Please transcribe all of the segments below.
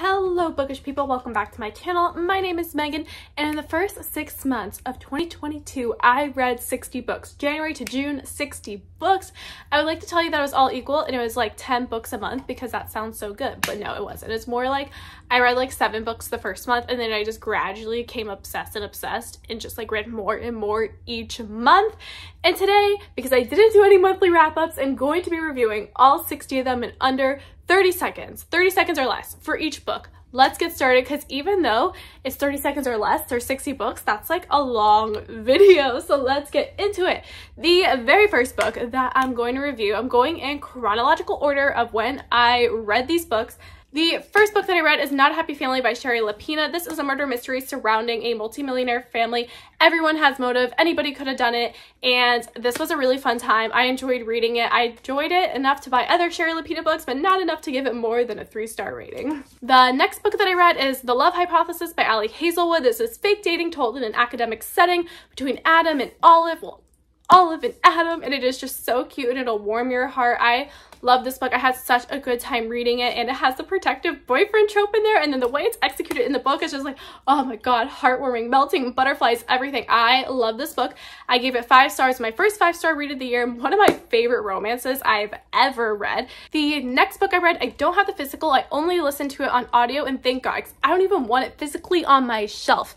Hello bookish people, welcome back to my channel. My name is Megan, and in the first 6 months of 2022 I read 60 books. January to June, 60 books. I would like to tell you that it was all equal and it was like 10 books a month because that sounds so good, but no, it wasn't. It's more like I read like 7 books the first month and then I just gradually became obsessed and just like read more and more each month. And today, because I didn't do any monthly wrap-ups, I'm going to be reviewing all 60 of them in under 30 seconds or less for each book. Let's get started, because even though it's 30 seconds or less, there's 60 books, that's like a long video. So let's get into it. The very first book that I'm going to review, I'm going in chronological order of when I read these books. The first book that I read is Not a Happy Family by Sherry Lapina. This is a murder mystery surrounding a multimillionaire family. Everyone has motive. Anybody could have done it. And this was a really fun time. I enjoyed reading it. I enjoyed it enough to buy other Sherry Lapina books, but not enough to give it more than a 3-star rating. The next book that I read is The Love Hypothesis by Ali Hazelwood. This is fake dating told in an academic setting between Adam and Olive. Well, Olive and Adam, and it is just so cute and it'll warm your heart. I love this book. I had such a good time reading it, and it has the protective boyfriend trope in there, and then the way it's executed in the book is just like, oh my god, heartwarming, melting butterflies, everything. I love this book. I gave it 5 stars, my first 5-star read of the year, one of my favorite romances I've ever read. The next book I read, I don't have the physical, I only listened to it on audio, and thank god, I don't even want it physically on my shelf.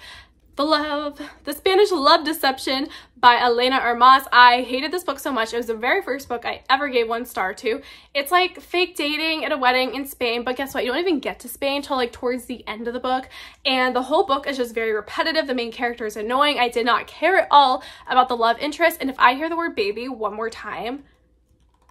The Spanish Love Deception by Elena Hermás. I hated this book so much. It was the very first book I ever gave 1 star to. It's like fake dating at a wedding in Spain, but guess what? You don't even get to Spain until like towards the end of the book, and the whole book is just very repetitive. The main character is annoying. I did not care at all about the love interest, and if I hear the word baby one more time,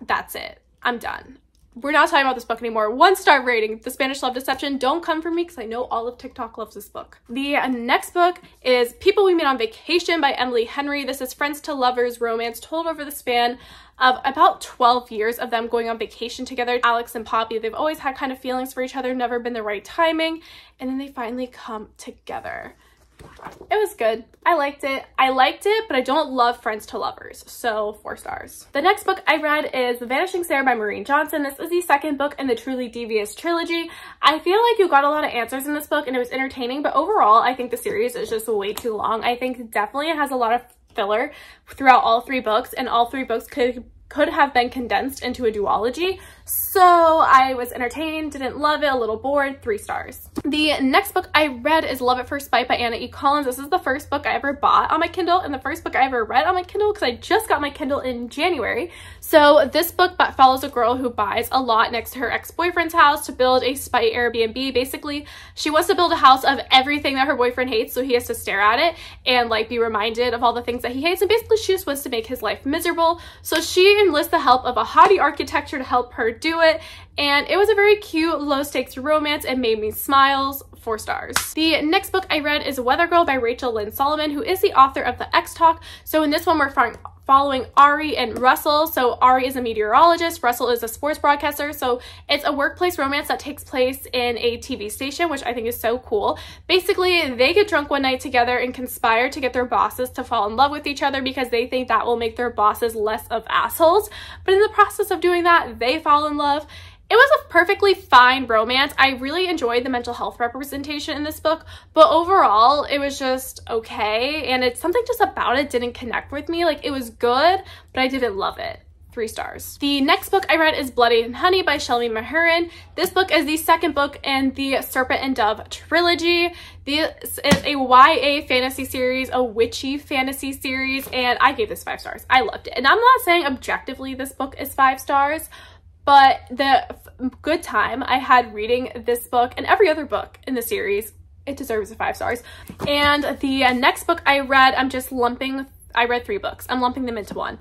that's it. I'm done. We're not talking about this book anymore. 1-star rating, The Spanish Love Deception. Don't come for me because I know all of TikTok loves this book. The next book is People We Meet on Vacation by Emily Henry. This is friends to lovers romance told over the span of about 12 years of them going on vacation together. Alex and Poppy, they've always had kind of feelings for each other, never been the right timing, and then they finally come together. It was good. I liked it, but I don't love friends to lovers, so 4 stars. The next book I read is The Vanishing Sarah by Maureen Johnson. This is the second book in the Truly Devious trilogy. I feel like you got a lot of answers in this book and it was entertaining, but overall I think the series is just way too long. I think definitely it has a lot of filler throughout all 3 books, and all 3 books could have been condensed into a duology. So I was entertained, didn't love it, a little bored, 3 stars. The next book I read is Love at First Bite by Anna E. Collins. This is the first book I ever bought on my Kindle and the first book I ever read on my Kindle because I just got my Kindle in January. So this book follows a girl who buys a lot next to her ex-boyfriend's house to build a spite Airbnb. Basically, she wants to build a house of everything that her boyfriend hates, so he has to stare at it and like be reminded of all the things that he hates, and basically she just wants to make his life miserable. So she enlists the help of a haughty architecture to help her do it, and it was a very cute low-stakes romance. It made me smiles, 4 stars. The next book I read is Weather Girl by Rachel Lynn Solomon, who is the author of the X Talk. So in this one we're following Ari and Russell. So Ari is a meteorologist, Russell is a sports broadcaster. So it's a workplace romance that takes place in a TV station, which I think is so cool. Basically, they get drunk one night together and conspire to get their bosses to fall in love with each other because they think that will make their bosses less of assholes. But in the process of doing that, they fall in love. It was a perfectly fine romance. I really enjoyed the mental health representation in this book, but overall it was just okay, and it's something just about it didn't connect with me. Like, it was good, but I didn't love it. 3 stars. The next book I read is Bloody and Honey by Shelby Mahurin. This book is the second book in the Serpent and Dove trilogy. This is a YA fantasy series, a witchy fantasy series, and I gave this 5 stars. I loved it. And I'm not saying objectively this book is 5 stars, but the good time I had reading this book and every other book in the series, it deserves 5 stars. And the next book I read, I read 3 books. I'm lumping them into one.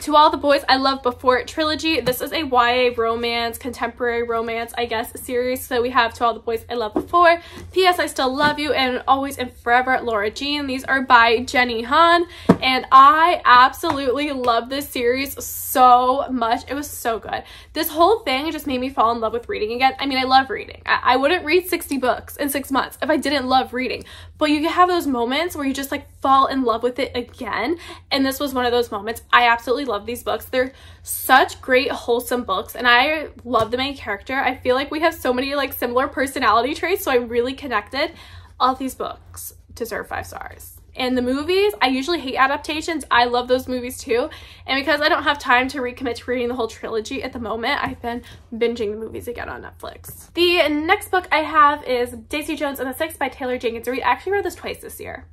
To All the Boys I Loved Before trilogy. This is a YA romance, contemporary romance, I guess, series. So we have To All the Boys I Loved Before, P.S. I Still Love You, and Always and Forever, Laura Jean. These are by Jenny Han, and I absolutely love this series so much. It was so good. This whole thing just made me fall in love with reading again. I mean, I love reading. I wouldn't read 60 books in 6 months if I didn't love reading, but you have those moments where you just like fall in love with it again, and this was one of those moments. I absolutely absolutely love these books. They're such great, wholesome books, and I love the main character. I feel like we have so many like similar personality traits, so I really connected. All of these books deserve 5 stars. And the movies, I usually hate adaptations. I love those movies too. And because I don't have time to recommit to reading the whole trilogy at the moment, I've been binging the movies again on Netflix. The next book I have is Daisy Jones and the Six by Taylor Jenkins Reid. I actually read this twice this year.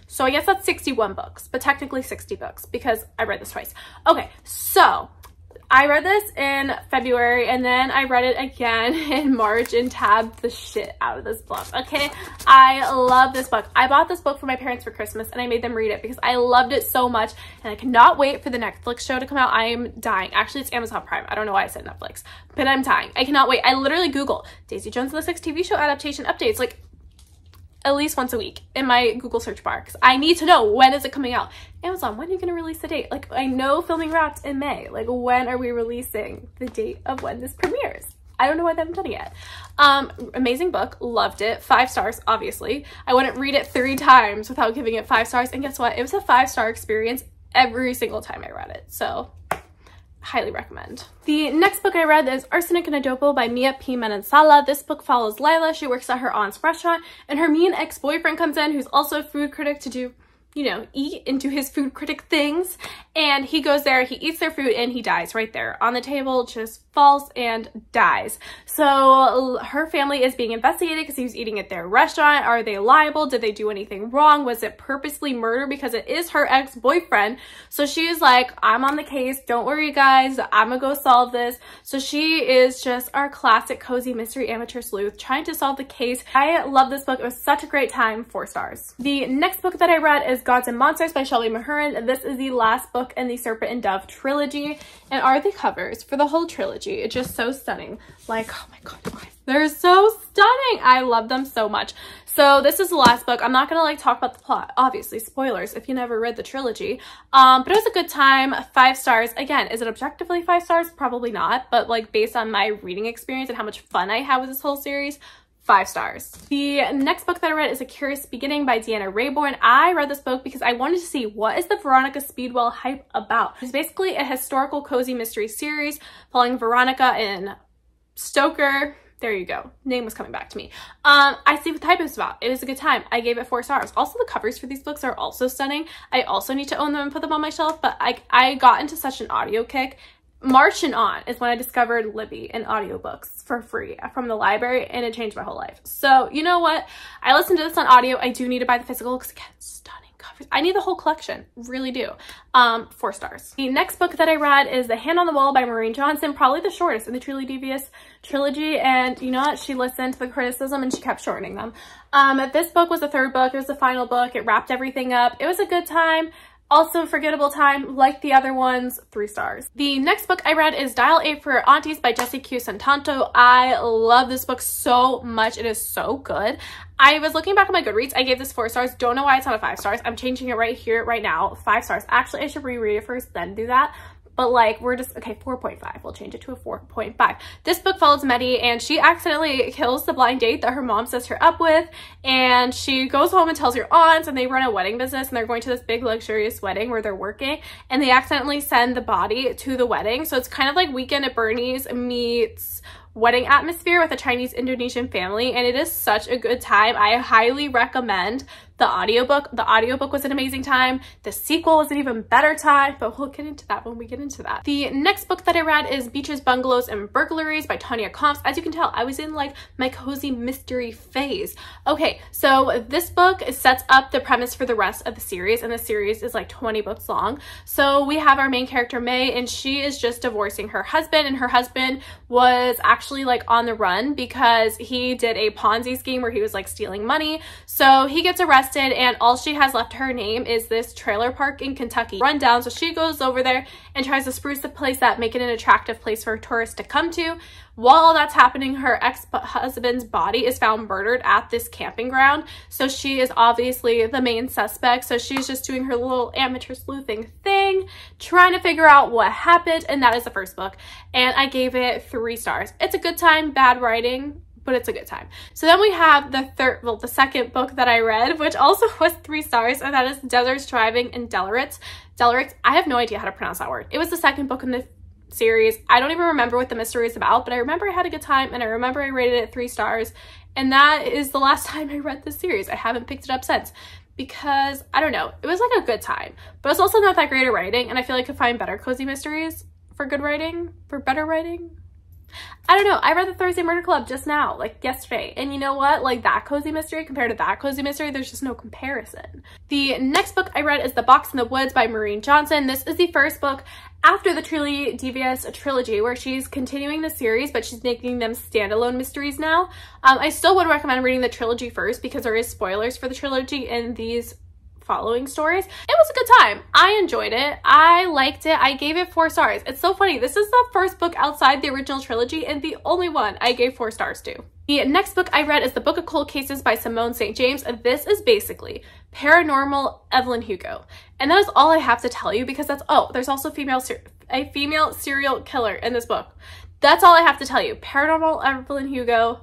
So I guess that's 61 books, but technically 60 books because I read this twice. Okay, so I read this in February and then I read it again in March and tabbed the shit out of this book, okay? I love this book. I bought this book for my parents for Christmas and I made them read it because I loved it so much and I cannot wait for the Netflix show to come out. I am dying. Actually, it's Amazon Prime. I don't know why I said Netflix, but I'm dying. I cannot wait. I literally Google Daisy Jones and the Six TV show adaptation updates like at least once a week in my Google search bar because I need to know when is it coming out. Amazon, when are you going to release the date? Like, I know filming wrapped in May. Like, when are we releasing the date of when this premieres? I don't know why they haven't done it yet. Amazing book. Loved it. 5 stars, obviously. I wouldn't read it 3 times without giving it 5 stars. And guess what? It was a 5-star experience every single time I read it. So highly recommend. The next book I read is Arsenic and Adobo by Mia P. Manansala. This book follows Lila. She works at her aunt's restaurant and her mean ex-boyfriend comes in who's also a food critic to do, you know, eat and do his food critic things. And he goes there, he eats their food and he dies right there on the table, just falls and dies. So her family is being investigated because he was eating at their restaurant. Are they liable? Did they do anything wrong? Was it purposely murder? Because it is her ex-boyfriend. So she is like, I'm on the case. Don't worry, guys. I'm gonna go solve this. So she is just our classic cozy mystery amateur sleuth trying to solve the case. I love this book. It was such a great time. 4 stars. The next book that I read is Gods and Monsters by Shelby Mahurin. This is the last book in the Serpent and Dove trilogy and are the covers for the whole trilogy. It's just so stunning. Like, oh my god, you guys, they're so stunning. I love them so much. So this is the last book. I'm not gonna like talk about the plot, obviously spoilers if you never read the trilogy, but it was a good time. 5 stars. Again, is it objectively 5 stars? Probably not, but like based on my reading experience and how much fun I had with this whole series, 5 stars. The next book that I read is A Curious Beginning by Deanna Raybourn. I read this book because I wanted to see what is the Veronica Speedwell hype about. It's basically a historical cozy mystery series following Veronica and Stoker. There you go. Name was coming back to me. I see what the hype is about. It was a good time. I gave it 4 stars. Also, the covers for these books are also stunning. I also need to own them and put them on my shelf, but I got into such an audio kick. March and on is when I discovered Libby and audiobooks for free from the library, and it changed my whole life. So you know what? I listened to this on audio. I do need to buy the physical because again, stunning covers. I need the whole collection, really do. 4 stars. The next book that I read is The Hand on the Wall by Maureen Johnson, probably the shortest in the Truly Devious trilogy, and you know what? She listened to the criticism and she kept shortening them. This book was the 3rd book. It was the final book. It wrapped everything up. It was a good time. Also forgettable time, like the other ones, 3 stars. The next book I read is Dial A For Aunties by Jessie Q. Santanto. I love this book so much. It is so good. I was looking back at my Goodreads. I gave this 4 stars. Don't know why it's not a 5 stars. I'm changing it right here, right now. 5 stars. Actually, I should reread it first, then do that. But like, we're just, okay, 4.5. We'll change it to a 4.5. This book follows Maddie and she accidentally kills the blind date that her mom sets her up with. And she goes home and tells her aunts, and they run a wedding business and they're going to this big luxurious wedding where they're working, and they accidentally send the body to the wedding. So it's kind of like Weekend at Bernie's meets wedding atmosphere with a Chinese Indonesian family, and it is such a good time. I highly recommend the audiobook. The audiobook was an amazing time. The sequel was an even better time, but we'll get into that when we get into that. The next book that I read is Beaches, Bungalows, and Burglaries by Tanya Comps. As you can tell, I was in like my cozy mystery phase. Okay, so this book sets up the premise for the rest of the series, and the series is like 20 books long. So we have our main character, May, and she is just divorcing her husband, and her husband was actually like on the run because he did a Ponzi scheme where he was like stealing money. So he gets arrested, and all she has left to her name is this trailer park in Kentucky rundown. So she goes over there and tries to spruce the place up, make it an attractive place for tourists to come to. While all that's happening, her ex-husband's body is found murdered at this camping ground. So she is obviously the main suspect. So she's just doing her little amateur sleuthing thing, trying to figure out what happened. And that is the first book. And I gave it 3 stars. It's a good time, bad writing, but it's a good time. So then we have the second book that I read, which also was 3 stars, and that is Deserts Driving in Delaritz. Delaritz, I have no idea how to pronounce that word. It was the second book in the series. I don't even remember what the mystery is about, but I remember I had a good time, and I remember I rated it 3 stars, and that is the last time I read this series. I haven't picked it up since because, I don't know, it was like a good time, but it's also not that great at writing, and I feel like I could find better cozy mysteries for good writing, for better writing. I don't know. I read the Thursday Murder Club just now, like yesterday. And you know what? Like that cozy mystery compared to that cozy mystery, there's just no comparison. The next book I read is The Box in the Woods by Maureen Johnson. This is the first book after the Truly Devious trilogy where she's continuing the series, but she's making them standalone mysteries now. I still would recommend reading the trilogy first because there is spoilers for the trilogy in these following stories. It was a good time. I enjoyed it. I liked it. I gave it 4 stars. It's so funny. This is the first book outside the original trilogy and the only one I gave 4 stars to. The next book I read is The Book of Cold Cases by Simone St. James. This is basically paranormal Evelyn Hugo. And that is all I have to tell you because that's, oh, there's also a female serial killer in this book. That's all I have to tell you. Paranormal Evelyn Hugo,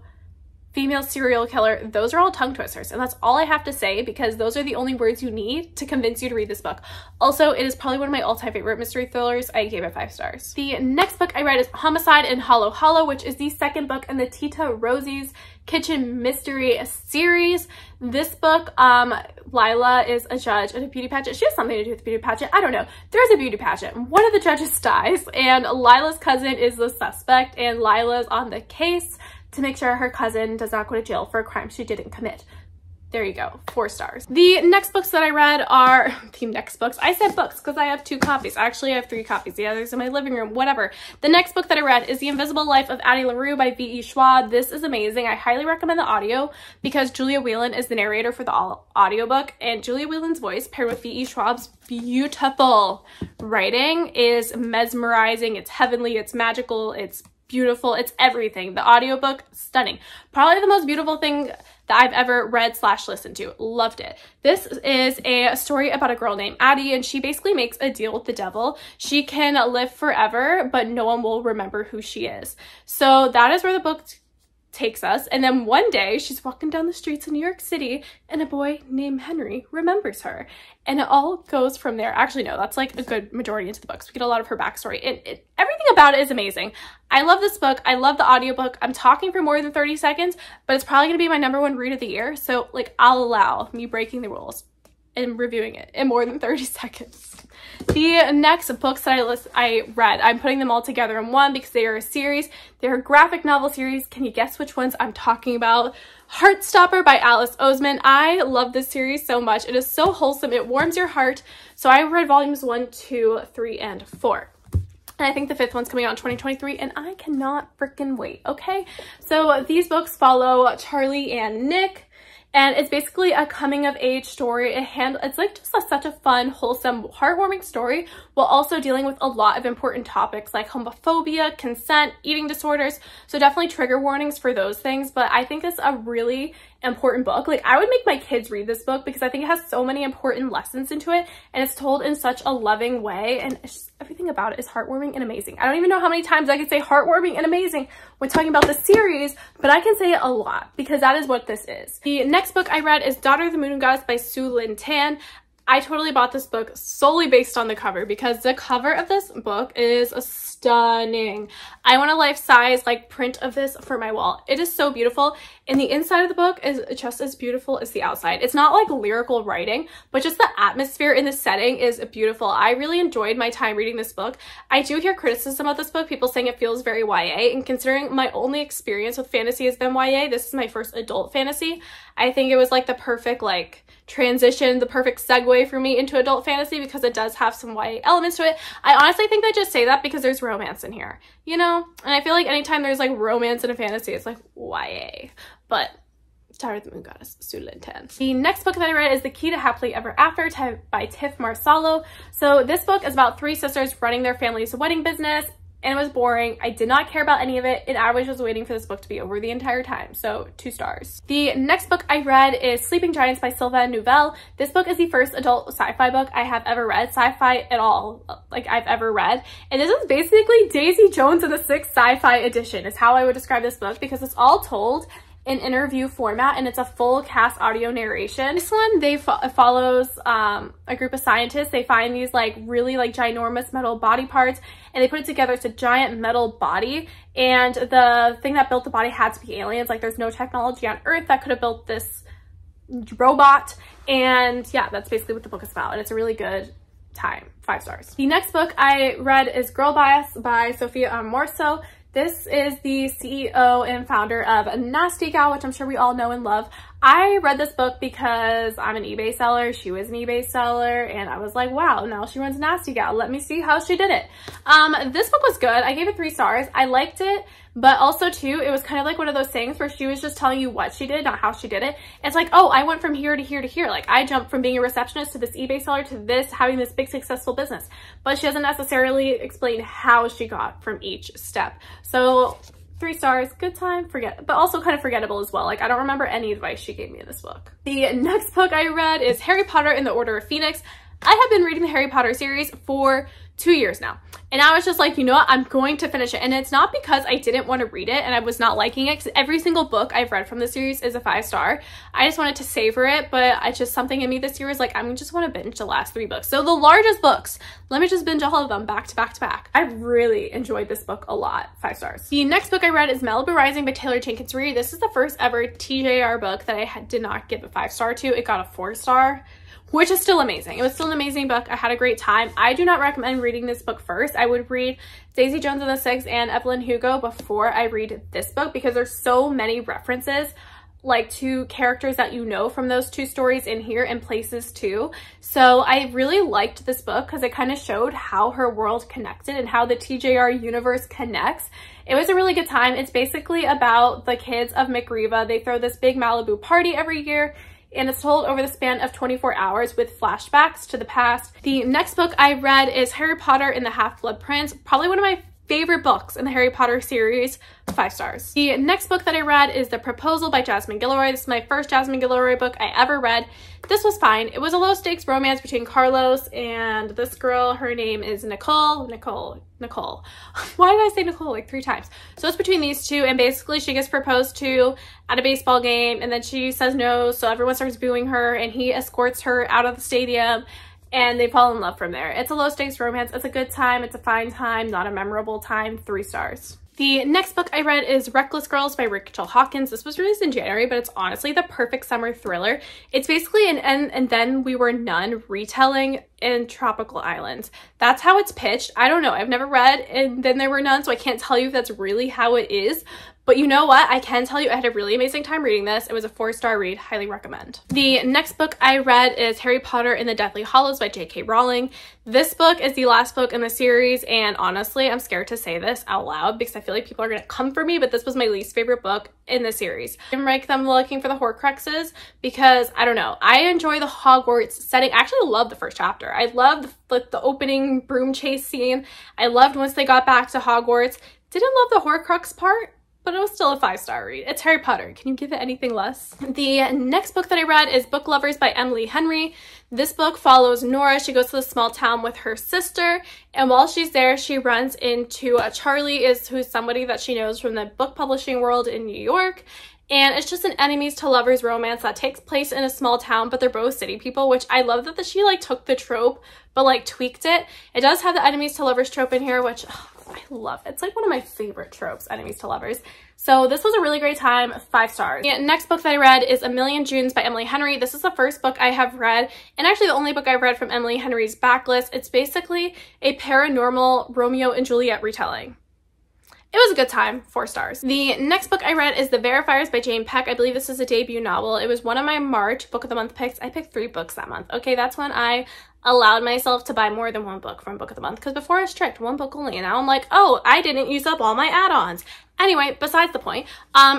female serial killer, those are all tongue twisters, and that's all I have to say because those are the only words you need to convince you to read this book. Also, it is probably one of my all-time favorite mystery thrillers. I gave it 5 stars. The next book I read is Homicide in Hollow Hollow, which is the second book in the Tita Rosie's Kitchen Mystery series. This book, Lila is a judge at a beauty pageant. She has something to do with the beauty pageant. I don't know. There's a beauty pageant. One of the judges dies, and Lila's cousin is the suspect, and Lila's on the case to make sure her cousin does not go to jail for a crime she didn't commit. There you go, 4 stars. The next books that I read are, the next books, I said books because I have 2 copies. Actually, I have 3 copies. The other's in my living room, whatever. The next book that I read is The Invisible Life of Addie LaRue by V.E. Schwab. This is amazing. I highly recommend the audio because Julia Whelan is the narrator for the audiobook, and Julia Whelan's voice paired with V.E. Schwab's beautiful writing is mesmerizing. It's heavenly, it's magical, it's beautiful, it's everything. The audiobook, stunning. Probably the most beautiful thing that I've ever read / listened to. Loved it. This is a story about a girl named Addie, and she basically makes a deal with the devil. She can live forever, but no one will remember who she is. So that is where the book takes us. And then one day she's walking down the streets in New York City and a boy named Henry remembers her, and it all goes from there. Actually, no, that's like a good majority into the books. We get a lot of her backstory, and everything about it is amazing. I love this book. I love the audiobook. I'm talking for more than 30 seconds, but it's probably gonna be my #1 read of the year. So like, I'll allow me breaking the rules and reviewing it in more than 30 seconds. The next books that I read, I'm putting them all together in one because they are a series. They're a graphic novel series. Can you guess which ones I'm talking about? Heartstopper by Alice Oseman. I love this series so much. It is so wholesome. It warms your heart. So I read volumes 1, 2, 3, and 4. And I think the 5th one's coming out in 2023, and I cannot freaking wait, okay? So these books follow Charlie and Nick, and it's basically a coming-of-age story. It's like just such a fun, wholesome, heartwarming story while also dealing with a lot of important topics like homophobia, consent, eating disorders. So definitely trigger warnings for those things, but I think it's a really important book. Like, I would make my kids read this book because I think it has so many important lessons into it, and it's told in such a loving way, and it's just, everything about it is heartwarming and amazing. I don't even know how many times I could say heartwarming and amazing when talking about the series, but I can say it a lot because that is what this is. The next book I read is Daughter of the Moon Goddess by Sue Lynn Tan. I totally bought this book solely based on the cover because the cover of this book is stunning. I want a life-size like print of this for my wall. It is so beautiful, and the inside of the book is just as beautiful as the outside. It's not like lyrical writing, but just the atmosphere in the setting is beautiful. I really enjoyed my time reading this book. I do hear criticism of this book, people saying it feels very YA, and considering my only experience with fantasy has been YA, this is my first adult fantasy. I think it was like the perfect like transition, the perfect segue for me into adult fantasy because it does have some YA elements to it. I honestly think they just say that because there's romance in here, you know? And I feel like anytime there's like romance in a fantasy, it's like YA. But Daughter of the Moon Goddess, Sue Lynn Tan. The next book that I read is The Key to Happily Ever After by Tiff Marsalo. So this book is about 3 sisters running their family's wedding business. and it was boring. I did not care about any of it, and I was just waiting for this book to be over the entire time, so 2 stars. The next book I read is Sleeping Giants by Sylvain Neuvel. This book is the first adult sci-fi book I have ever read, sci-fi at all, like I've ever read, and this is basically Daisy Jones in the 6th sci-fi edition is how I would describe this book, because it's all told in interview format and it's a full cast audio narration. This one, follows a group of scientists. They find these like really like ginormous metal body parts and they put it together. It's a giant metal body, and the thing that built the body had to be aliens. Like there's no technology on Earth that could have built this robot, and yeah, that's basically what the book is about, and it's a really good time. 5 stars. The next book I read is Girl Bias by Sophia Amoruso. This is the CEO and founder of Nasty Gal, which I'm sure we all know and love. I read this book because I'm an eBay seller. She was an eBay seller, and I was like, wow, now she runs Nasty Gal. Let me see how she did it. This book was good. I gave it 3 stars. I liked it, but also too, it was kind of like one of those things where she was just telling you what she did, not how she did it. It's like, oh, I went from here to here to here. Like I jumped from being a receptionist to this eBay seller to this, having this big successful business. But she doesn't necessarily explain how she got from each step. So 3 stars, good time, but also kind of forgettable as well. Like I don't remember any advice she gave me in this book. The next book I read is Harry Potter and the Order of Phoenix. I have been reading the Harry Potter series for 2 years now, and I was just like, you know what, I'm going to finish it. And it's not because I didn't want to read it and I was not liking it, because every single book I've read from the series is a 5 star. I just wanted to savor it, but I just, something in me this year is like, I just want to binge the last 3 books. So the largest books, let me just binge all of them back to back to back. I really enjoyed this book a lot. 5 stars. The next book I read is Malibu Rising by Taylor Jenkins Reid. This is the first ever TJR book that I did not give a 5 star to. It got a 4 star. Which is still amazing. It was still an amazing book. I had a great time. I do not recommend reading this book first. I would read Daisy Jones and the 6 and Evelyn Hugo before I read this book, because there's so many references like to characters that you know from those 2 stories in here, and places too. So I really liked this book because it kind of showed how her world connected and how the TJR universe connects. It was a really good time. It's basically about the kids of McRiva. They throw this big Malibu party every year, and it's told over the span of 24 hours with flashbacks to the past. The next book I read is Harry Potter and the Half-Blood Prince, probably one of my favorite books in the Harry Potter series. 5 stars. The next book that I read is The Proposal by Jasmine Guillory. This is my first Jasmine Guillory book I ever read. This was fine. It was a low-stakes romance between Carlos and this girl. Her name is Nicole. Why did I say Nicole like 3 times? So it's between these 2, and basically she gets proposed to at a baseball game, and then she says no, so everyone starts booing her, and he escorts her out of the stadium, and they fall in love from there. It's a low-stakes romance. It's a good time. It's a fine time, not a memorable time. 3 stars. The next book I read is Reckless Girls by Rachel Hawkins. This was released in January, but it's honestly the perfect summer thriller. It's basically an And Then We Were None retelling in tropical islands. That's how it's pitched. I don't know. I've never read And Then There Were None, so I can't tell you if that's really how it is. But you know what? I can tell you I had a really amazing time reading this. It was a 4-star read. Highly recommend. The next book I read is Harry Potter and the Deathly Hallows by J.K. Rowling. This book is the last book in the series, and honestly, I'm scared to say this out loud because I feel like people are going to come for me, but this was my least favorite book in the series. I rank them looking for the Horcruxes because, I don't know, I enjoy the Hogwarts setting. I actually love the first chapter. I loved the opening broom chase scene. I loved once they got back to Hogwarts. Didn't love the Horcrux part, but it was still a 5-star read. It's Harry Potter. Can you give it anything less? The next book that I read is Book Lovers by Emily Henry. This book follows Nora. She goes to the small town with her sister, and while she's there, she runs into Charlie, who's somebody that she knows from the book publishing world in New York. And it's just an enemies to lovers romance that takes place in a small town, but they're both city people, which I love that she like took the trope, but like tweaked it. It does have the enemies to lovers trope in here, which I love. It's like one of my favorite tropes, enemies to lovers. So this was a really great time. 5 stars. The next book that I read is A Million Junes by Emily Henry. This is the first book I have read, and actually the only book I've read from Emily Henry's backlist. It's basically a paranormal Romeo and Juliet retelling. It was a good time. 4 stars. The next book I read is The Verifiers by Jane Peck. I believe this is a debut novel. It was one of my March Book of the Month picks. I picked 3 books that month. Okay, that's when I allowed myself to buy more than 1 book from Book of the Month, because before I was strict, 1 book only, and now I'm like, oh, I didn't use up all my add-ons. Anyway, besides the point,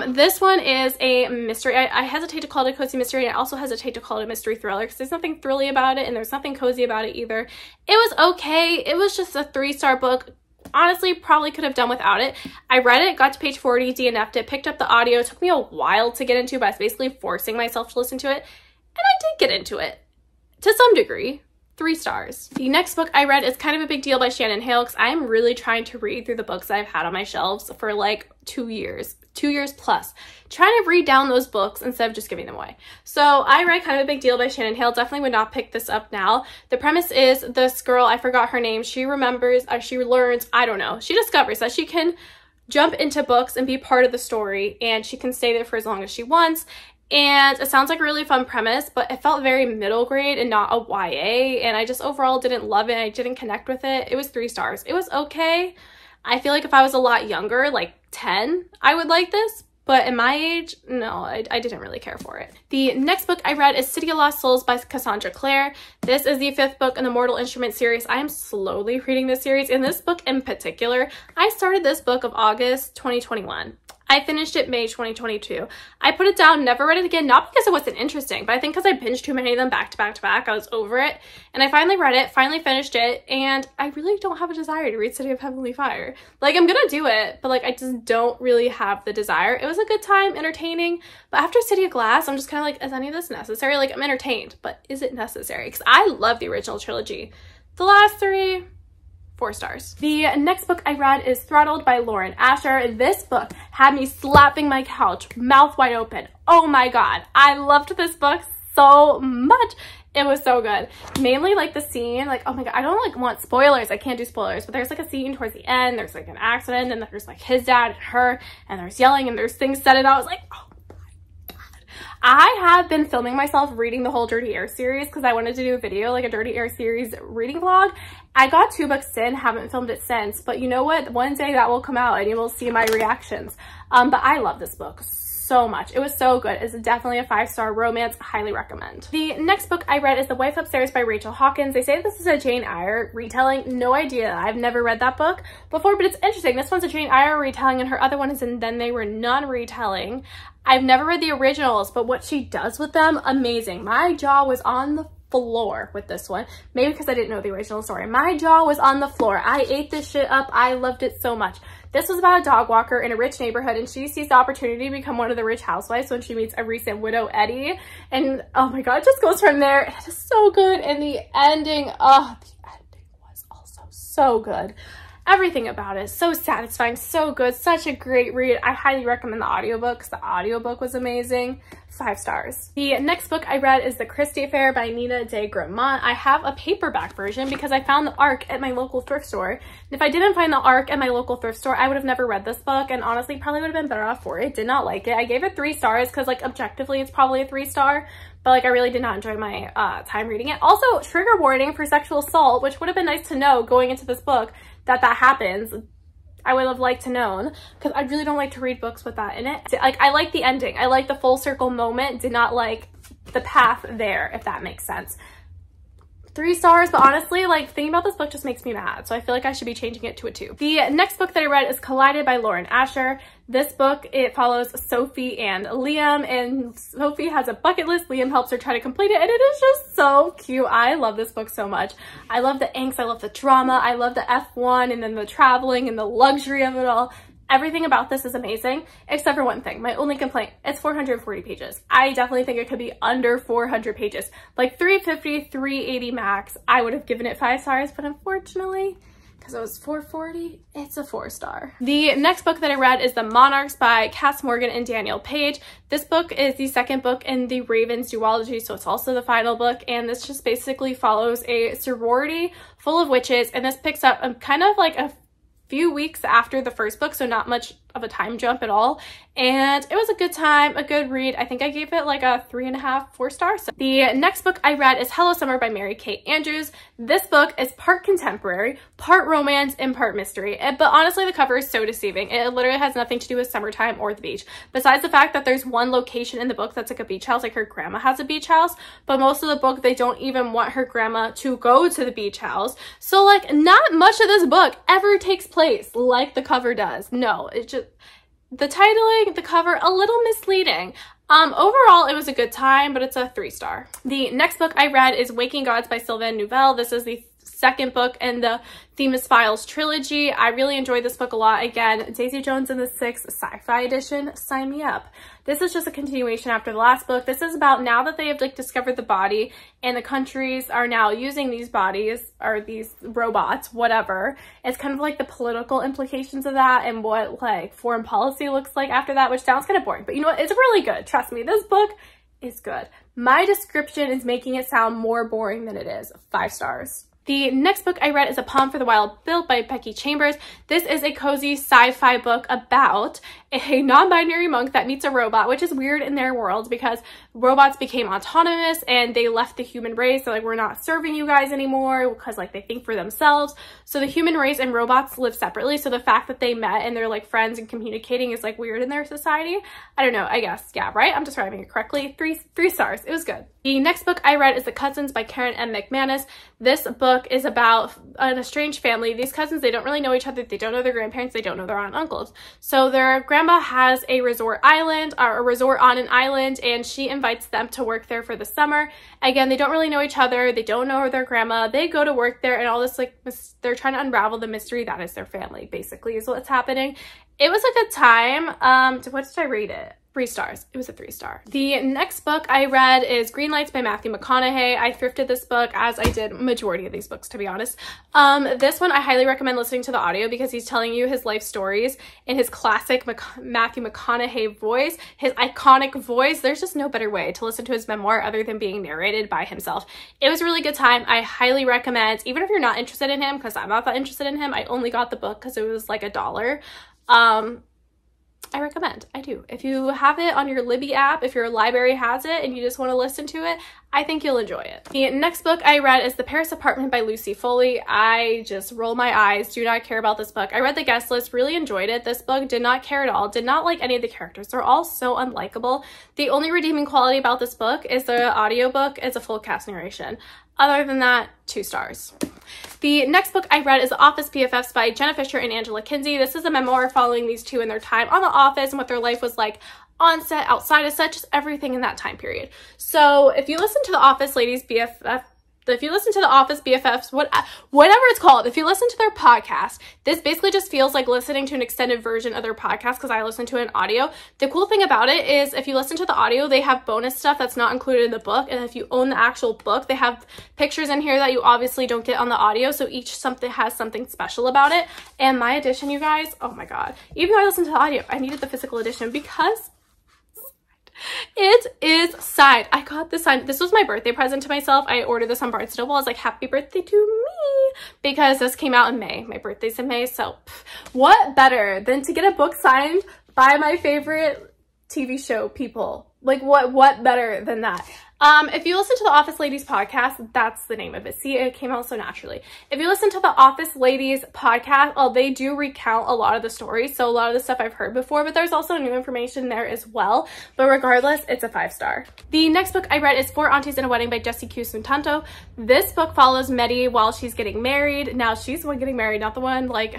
this one is a mystery. I hesitate to call it a cozy mystery, and I also hesitate to call it a mystery thriller because there's nothing thrilly about it and there's nothing cozy about it either. It was okay. It was just a 3-star book. honestly probably could have done without it. I read it, got to page 40, DNF'd it, picked up the audio. It took me a while to get into, but I was basically forcing myself to listen to it, and I did get into it to some degree. 3 stars. The next book I read is Kind of a Big Deal by Shannon Hale, because I'm really trying to read through the books I've had on my shelves for like 2 years plus, trying to read down those books instead of just giving them away. So I read Kind of a Big Deal by Shannon Hale. Definitely would not pick this up now. The premise is this girl, I forgot her name, she remembers, she learns, I don't know, she discovers that she can jump into books and be part of the story, and she can stay there for as long as she wants. And it sounds like a really fun premise, but it felt very middle grade and not a YA, and I just overall didn't love it. I didn't connect with it. It was 3 stars. It was okay. I feel like if I was a lot younger, like 10, I would like this, but at my age, no, I didn't really care for it. The next book I read is City of Lost Souls by Cassandra Clare. This is the 5th book in the Mortal Instruments series. I am slowly reading this series. In this book in particular, I started this book of August 2021. I finished it May 2022. I put it down, never read it again, not because it wasn't interesting, but I think because I binged too many of them back to back to back. I was over it, and I finally read it, finally finished it, and I really don't have a desire to read City of Heavenly Fire. Like, I'm gonna do it, but like I just don't really have the desire. It was a good time, entertaining, but after City of Glass, I'm just kind of like, is any of this necessary? Like, I'm entertained, but is it necessary? Because I love the original trilogy. The last 3, 4 stars. The next book I read is Throttled by Lauren Asher. This book had me slapping my couch, mouth wide open. Oh my god, I loved this book so much. It was so good. Mainly like the scene, like, oh my god, I don't like want spoilers. I can't do spoilers, but there's like a scene towards the end. There's like an accident, and there's like his dad and her, and there's yelling, and there's things said, and I was like, oh. I have been filming myself reading the whole Dirty Air series because I wanted to do a video, like a Dirty Air series reading vlog. I got 2 books in, haven't filmed it since, but you know what? One day that will come out and you will see my reactions. But I love this book so much. It was so good. It's definitely a 5-star romance. Highly recommend. The next book I read is The Wife Upstairs by Rachel Hawkins. They say this is a Jane Eyre retelling. No idea. I've never read that book before, but it's interesting. This one's a Jane Eyre retelling, and her other one is in Then They Were None retelling. I've never read the originals, but what she does with them, amazing. My jaw was on the floor with this one. Maybe because I didn't know the original story. My jaw was on the floor. I ate this shit up. I loved it so much. This was about a dog walker in a rich neighborhood, and she sees the opportunity to become one of the rich housewives when she meets a recent widow, Addie. And oh my god, it just goes from there. It is so good. And the ending, oh, the ending was also so good. Everything about it is so satisfying, so good, such a great read. I highly recommend the audiobook because the audiobook was amazing. 5 stars. The next book I read is The Christy Affair by Nina de Gramont. I have a paperback version because I found the ARC at my local thrift store. And if I didn't find the ARC at my local thrift store, I would have never read this book, and honestly probably would have been better off for it. Did not like it. I gave it 3 stars because like objectively it's probably a 3-star, but like I really did not enjoy my time reading it. Also, trigger warning for sexual assault, which would have been nice to know going into this book that happens. I would have liked to known because I really don't like to read books with that in it. Like, I like the ending. I like the full circle moment. Did not like the path there, if that makes sense. 3 stars, but honestly, like, thinking about this book just makes me mad, so I feel like I should be changing it to a 2. The next book that I read is Collided by Lauren Asher. This book, it follows Sophie and Liam, and Sophie has a bucket list. Liam helps her try to complete it, and it is just so cute. I love this book so much. I love the angst, I love the drama, I love the F1, and then the traveling and the luxury of it all. Everything about this is amazing, except for one thing. My only complaint, it's 440 pages. I definitely think it could be under 400 pages. Like 350, 380 max, I would have given it 5 stars, but unfortunately, because it was 440, it's a 4-star. The next book that I read is The Monarchs by Cass Morgan and Daniel Page. This book is the 2nd book in the Ravens duology, so it's also the final book, and this just basically follows a sorority full of witches, and this picks up kind of like a few weeks after the first book, so not much of a time jump at all, and it was a good time, a good read. I think I gave it like a 3.5, 4 stars. So the next book I read is Hello Summer by Mary Kate Andrews. This book is part contemporary, part romance, and part mystery, but honestly the cover is so deceiving. It literally has nothing to do with summertime or the beach, besides the fact that there's one location in the book that's like a beach house, like her grandma has a beach house, but most of the book they don't even want her grandma to go to the beach house, so like not much of this book ever takes place like the cover does. No, it just, the titling, the cover, a little misleading. Overall, it was a good time, but it's a 3-star. The next book I read is Waking Gods by Sylvain Neuvel. This is the second book in the Themis Files trilogy. I really enjoyed this book a lot. Again, Daisy Jones and the Six sci-fi edition, sign me up. This is just a continuation after the last book. This is about now that they have like discovered the body and the countries are now using these bodies or these robots, whatever. It's kind of like the political implications of that and what like foreign policy looks like after that, which sounds kind of boring, but you know what? It's really good. Trust me, this book is good. My description is making it sound more boring than it is. 5 stars. The next book I read is A Palm for the Wild Bill by Becky Chambers. This is a cozy sci-fi book about a non-binary monk that meets a robot, which is weird in their world because robots became autonomous and they left the human race. So like, we're not serving you guys anymore because like they think for themselves. So the human race and robots live separately. So the fact that they met and they're like friends and communicating is like weird in their society. I don't know, I guess. Yeah, right? I'm describing it correctly. Three stars. It was good. The next book I read is The Cousins by Karen M. McManus. This book is about an estranged family. These cousins, they don't really know each other. They don't know their grandparents. They don't know their aunt and uncles. So their grandma has a resort island or a resort on an island, and she invites them to work there for the summer. Again, they don't really know each other. They don't know their grandma. They go to work there and all this like they're trying to unravel the mystery that is their family, basically, is what's happening. It was a good time. What did I rate it? 3 stars. It was a 3-star. The next book I read is Green Lights by Matthew McConaughey. I thrifted this book, as I did majority of these books, to be honest. This one I highly recommend listening to the audio because he's telling you his life stories in his classic Matthew McConaughey voice, his iconic voice. There's just no better way to listen to his memoir other than being narrated by himself. It was a really good time. I highly recommend, even if you're not interested in him, because I'm not that interested in him. I only got the book because it was like $1. I recommend. I do. If you have it on your Libby app, if your library has it and you just want to listen to it, I think you'll enjoy it. The next book I read is The Paris Apartment by Lucy Foley. I just roll my eyes, do not care about this book. I read the guest list, really enjoyed it. This book did not care at all, did not like any of the characters. They're all so unlikable. The only redeeming quality about this book is the audiobook is a full cast narration. Other than that, 2 stars. The next book I read is The Office PFFs by Jenna Fisher and Angela Kinsey. This is a memoir following these two in their time on The Office and what their life was like on set, outside of set, just everything in that time period. So if you listen to The Office Ladies BFF, if you listen to The Office BFFs, whatever it's called, if you listen to their podcast, this basically just feels like listening to an extended version of their podcast because I listen to it in audio. The cool thing about it is if you listen to the audio, they have bonus stuff that's not included in the book. And if you own the actual book, they have pictures in here that you obviously don't get on the audio. So each something has something special about it. And my edition, you guys, oh my God. Even though I listened to the audio, I needed the physical edition because it is signed. I got this signed. This was my birthday present to myself. I ordered this on Barnes & Noble. I was like, happy birthday to me, because this came out in May. My birthday's in May, so what better than to get a book signed by my favorite TV show people? Like what better than that? If you listen to the Office Ladies podcast, that's the name of it. See, it came out so naturally. If you listen to the Office Ladies podcast, they do recount a lot of the stories. So a lot of the stuff I've heard before, but there's also new information there as well. But regardless, it's a 5-star. The next book I read is For Aunties in a Wedding by Jessie Q. Suntanto. This book follows Medi while she's getting married. Now she's the one getting married, not the one like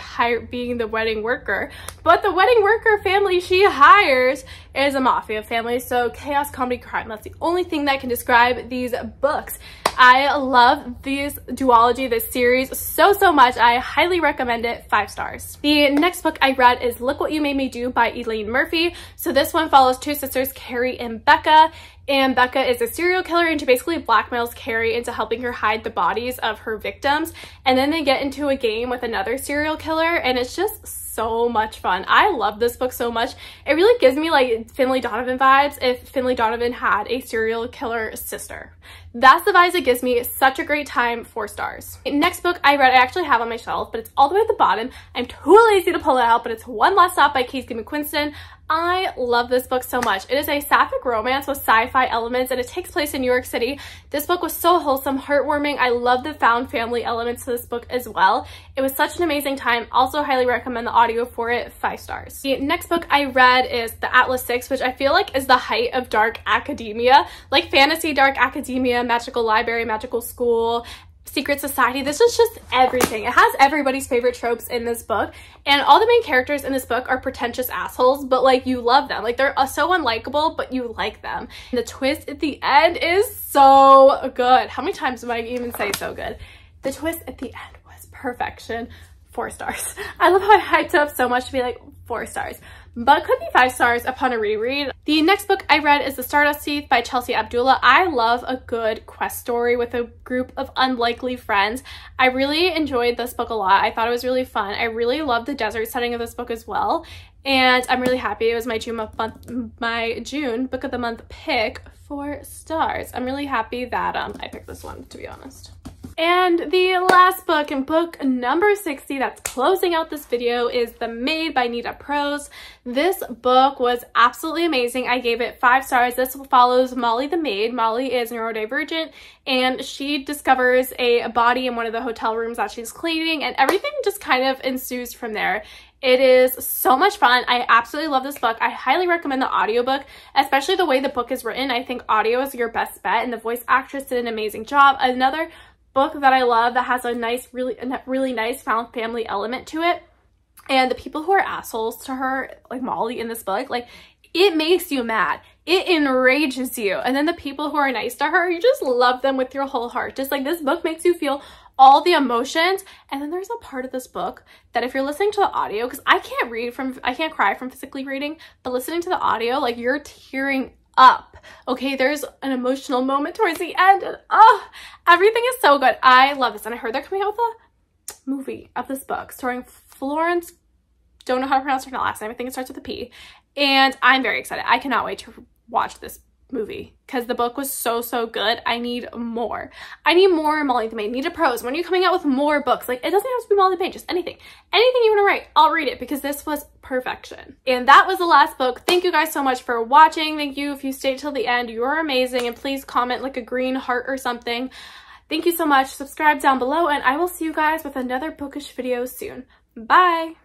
being the wedding worker. But the wedding worker family she hires is a mafia family. So chaos, comedy, crime. That's the only thing that can describe these books. I love this duology, this series so much. I highly recommend it. 5 stars. The next book I read is Look What You Made Me Do by Elaine Murphy. So this one follows 2 sisters, Carrie and Becca. And Becca is a serial killer and she basically blackmails Carrie into helping her hide the bodies of her victims. And then they get into a game with another serial killer and it's just so much fun. I love this book so much. It really gives me like Finlay Donovan vibes if Finlay Donovan had a serial killer sister. That's the vibes it gives me. It's such a great time. 4 stars. Next book I read, I actually have on my shelf, but it's all the way at the bottom. I'm too lazy to pull it out, but it's One Last Stop by Casey McQuiston. I love this book so much. It is a sapphic romance with sci-fi elements and it takes place in New York City. This book was so wholesome, heartwarming. I love the found family elements to this book as well. It was such an amazing time. Also highly recommend the audio for it. 5 stars. The next book I read is The Atlas 6, which I feel like is the height of dark academia, like fantasy dark academia, magical library, magical school, secret society. This is just everything. It has everybody's favorite tropes in this book, and all the main characters in this book are pretentious assholes, but like you love them. Like they're so unlikable, but you like them. And the twist at the end is so good. How many times do I even say so good? The twist at the end was perfection. 4 stars. I love how I hyped up so much to be like 4 stars, but could be 5 stars upon a reread. The next book I read is The Stardust Thief by Chelsea Abdullah. I love a good quest story with a group of unlikely friends. I really enjoyed this book a lot. I thought it was really fun. I really loved the desert setting of this book as well, and I'm really happy it was my June book of the month pick. 4 stars. I'm really happy that I picked this one, to be honest. And the last book, and book number 60 that's closing out this video, is The Maid by Nita Prose. This book was absolutely amazing. I gave it 5 stars. This follows Molly the maid. Molly is neurodivergent, and she discovers a body in one of the hotel rooms that she's cleaning, and everything just kind of ensues from there. It is so much fun. I absolutely love this book. I highly recommend the audiobook, especially the way the book is written. I think audio is your best bet, and the voice actress did an amazing job. Another book that I love that has a nice, really nice found family element to it. And the people who are assholes to her, like Molly in this book, like, it makes you mad. It enrages you. And then the people who are nice to her, you just love them with your whole heart. Just like, this book makes you feel all the emotions. And then there's a part of this book that if you're listening to the audio, because I can't cry from physically reading, but listening to the audio, like, you're tearing up. Okay, there's an emotional moment towards the end, and everything is so good. I love this, and I heard they're coming out with a movie of this book starring Florence, don't know how to pronounce her last name, I think it starts with a P, and I'm very excited. I cannot wait to watch this movie because the book was so good. I need more. I need more Molly the Maid. Nita Prose, when are you coming out with more books? Like, it doesn't have to be Molly the Maid, just anything you want to write, I'll read it, because this was perfection. And that was the last book. Thank you guys so much for watching. Thank you if you stayed till the end. You are amazing, and please comment like a green heart or something. Thank you so much. Subscribe down below, and I will see you guys with another bookish video soon. Bye.